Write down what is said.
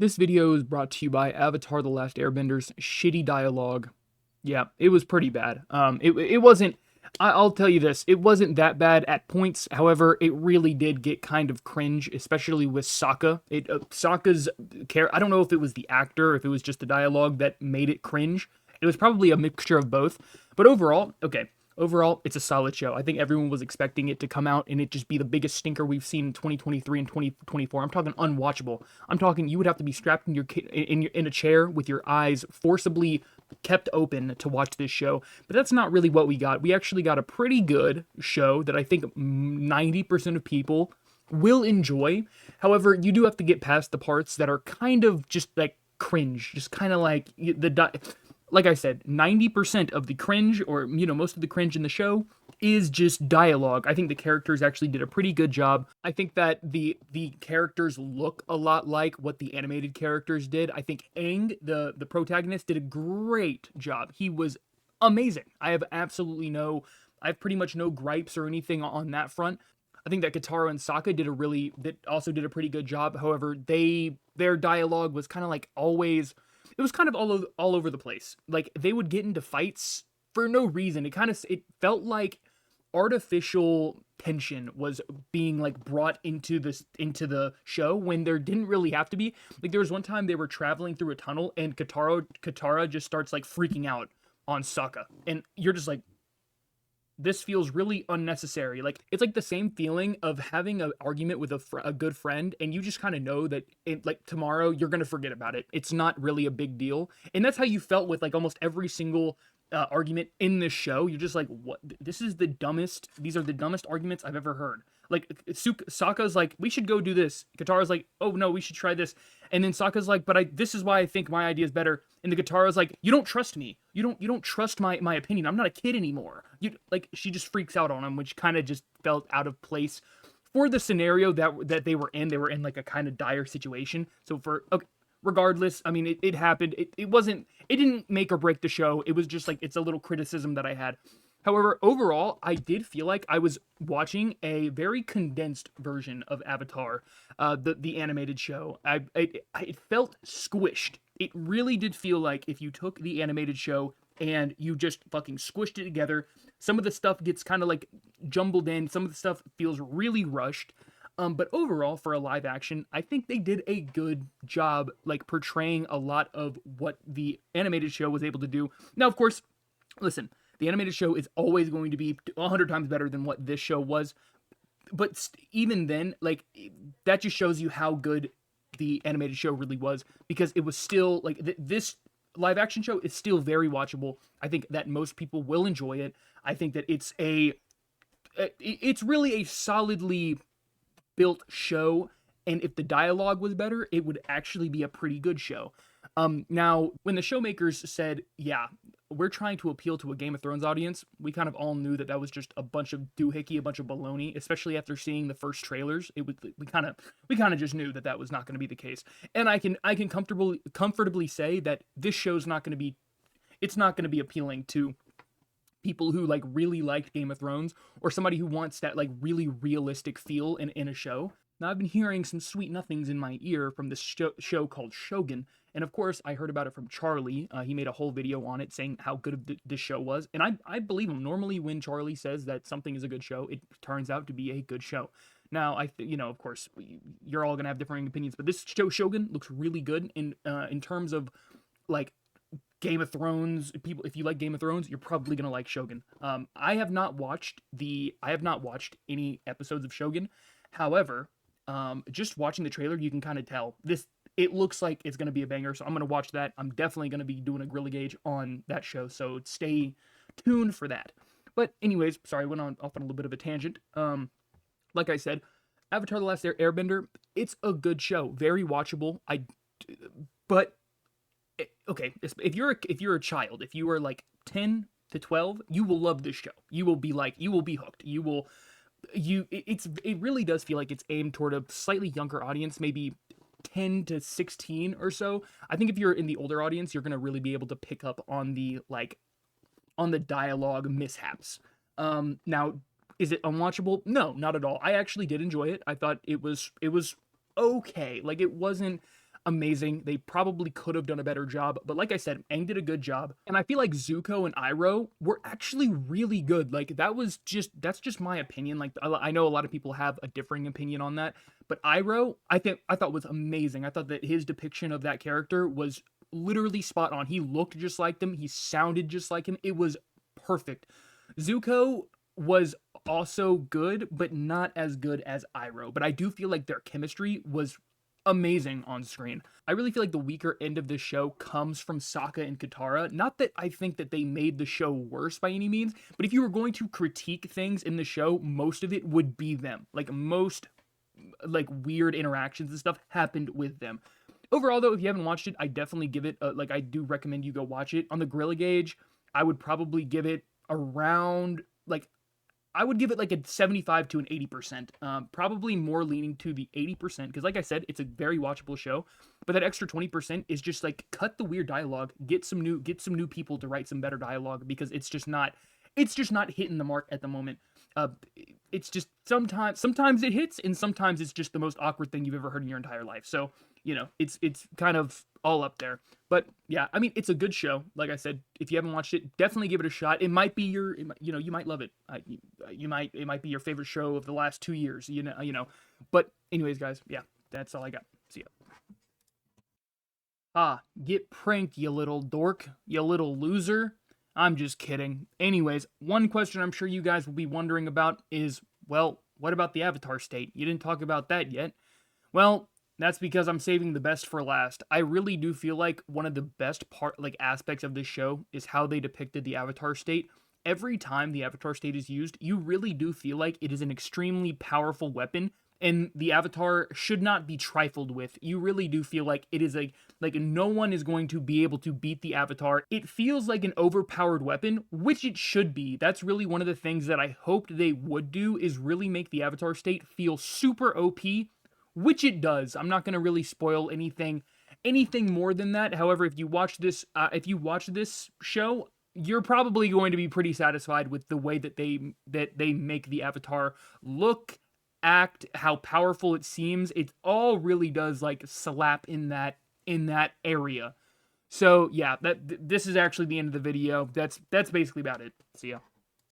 This video is brought to you by Avatar: The Last Airbender's shitty dialogue. Yeah, it was pretty bad. It wasn't. I'll tell you this: it wasn't that bad at points. However, it really did get kind of cringe, especially with Sokka. Sokka's care. I don't know if it was the actor, if it was just the dialogue that made it cringe. It was probably a mixture of both. But overall, okay. Overall, it's a solid show. I think everyone was expecting it to come out and it just be the biggest stinker we've seen in 2023 and 2024. I'm talking unwatchable. I'm talking you would have to be strapped in a chair with your eyes forcibly kept open to watch this show. But that's not really what we got. We actually got a pretty good show that I think 90% of people will enjoy. However, you do have to get past the parts that are kind of just like cringe, just kind of like like I said, 90% of the cringe, or, most of the cringe in the show, is just dialogue. I think the characters actually did a pretty good job. I think that the characters look a lot like what the animated characters did. I think Aang, the protagonist, did a great job. He was amazing. I have pretty much no gripes or anything on that front. I think that Katara and Sokka also did a pretty good job. However, their dialogue was kind of like always, it was kind of all over the place. Like they would get into fights for no reason. It felt like artificial tension was being like brought into the show when there didn't really have to be. Like there was one time they were traveling through a tunnel and Katara just starts like freaking out on Sokka, and you're just like, this feels really unnecessary. Like it's like the same feeling of having an argument with a good friend, and you just kind of know that like tomorrow you're gonna forget about it. It's not really a big deal, and that's how you felt with like almost every single argument in this show. You're just like, what? This is the dumbest. These are the dumbest arguments I've ever heard. Like Sokka's like, we should go do this. Katara's like, oh no, we should try this. And then Sokka's like, this is why I think my idea is better. And the Katara's like, you don't trust me. You don't trust my opinion. I'm not a kid anymore. She just freaks out on him, which kind of just felt out of place for the scenario that they were in. They were in like a kind of dire situation. So regardless, I mean, it happened. It didn't make or break the show. It was just like, it's a little criticism that I had. However, overall, I did feel like I was watching a very condensed version of Avatar, the animated show. It felt squished. It really did feel like if you took the animated show and you just fucking squished it together, some of the stuff gets kind of like jumbled in. Some of the stuff feels really rushed. But overall, for a live action, I think they did a good job, like portraying a lot of what the animated show was able to do. Now, of course, listen, the animated show is always going to be 100 times better than what this show was. But even then, like, that just shows you how good the animated show really was, because it was still, like, this live action show is still very watchable. I think that most people will enjoy it. I think that it's really a solidly built show, and if the dialogue was better, it would actually be a pretty good show. Now, when the showmakers said, yeah, we're trying to appeal to a Game of Thrones audience, we kind of all knew that was just a bunch of doohickey, a bunch of baloney, especially after seeing the first trailers. We kind of just knew that was not going to be the case. And I can comfortably say that this show's not going to be, it's not going to be appealing to people who like really liked Game of Thrones, or somebody who wants that like really realistic feel in a show. Now, I've been hearing some sweet nothings in my ear from this show called Shogun, and of course, I heard about it from Charlie. He made a whole video on it saying how good this show was, and I believe him. Normally, when Charlie says that something is a good show, it turns out to be a good show. Now, of course, you're all gonna have differing opinions, but this show, Shogun, looks really good in terms of like Game of Thrones. People, if you like Game of Thrones, you're probably gonna like Shogun. I have not watched any episodes of Shogun. However, just watching the trailer, you can kind of tell it looks like it's gonna be a banger. So I'm gonna watch that. I'm definitely gonna be doing a Grilla Gauge on that show. So stay tuned for that. But anyways, sorry, I went off on a little bit of a tangent. Like I said, Avatar: The Last Airbender, it's a good show, very watchable. But okay, if you're a child, if you are like 10 to 12, you will love this show. You will be hooked. It really does feel like it's aimed toward a slightly younger audience, maybe 10 to 16 or so. I think if you're in the older audience, you're going to really be able to pick up on the dialogue mishaps. Now, is it unwatchable? No, not at all. I actually did enjoy it. I thought it was okay. Like, it wasn't amazing. They probably could have done a better job, but like I said, Aang did a good job. And I feel like Zuko and Iroh were actually really good. Like that's just my opinion. Like I know a lot of people have a differing opinion on that, but Iroh, I thought was amazing. I thought that his depiction of that character was literally spot on. He looked just like them. He sounded just like him. It was perfect. Zuko was also good, but not as good as Iroh. But I do feel like their chemistry was amazing on screen. I really feel like the weaker end of this show comes from Sokka and Katara. Not that I think that they made the show worse by any means, but if you were going to critique things in the show, most of it would be them. Like most like weird interactions and stuff happened with them. Overall though, if you haven't watched it, I definitely give it like I do recommend you go watch it. On the Grilla Gauge, I would probably give it around like I would give it like a 75 to an 80%. Probably more leaning to the 80% because like I said, it's a very watchable show. But that extra 20% is just like cut the weird dialogue, get some new people to write some better dialogue because it's just not hitting the mark at the moment. It's just sometimes it hits and sometimes it's just the most awkward thing you've ever heard in your entire life. So, it's kind of all up there. But yeah, I mean, it's a good show. Like I said, if you haven't watched it, definitely give it a shot. It might be you might love it. It might be your favorite show of the last 2 years, But anyways, guys, yeah, that's all I got. See ya. Get pranked, you little dork, you little loser. I'm just kidding. Anyways, one question I'm sure you guys will be wondering about is, well, what about the Avatar state? You didn't talk about that yet. Well, that's because I'm saving the best for last. I really do feel like one of the best aspects of this show is how they depicted the Avatar state. Every time the Avatar state is used, you really do feel like it is an extremely powerful weapon, and the Avatar should not be trifled with. You really do feel like it is like no one is going to be able to beat the Avatar. It feels like an overpowered weapon, which it should be. That's really one of the things that I hoped they would do, is really make the Avatar state feel super OP, which it does. I'm not going to really spoil anything more than that. However, if you watch this show, you're probably going to be pretty satisfied with the way that they make the Avatar look, act, how powerful it seems. It all really does like slap in that area. So yeah, this is actually the end of the video. That's basically about it. See ya.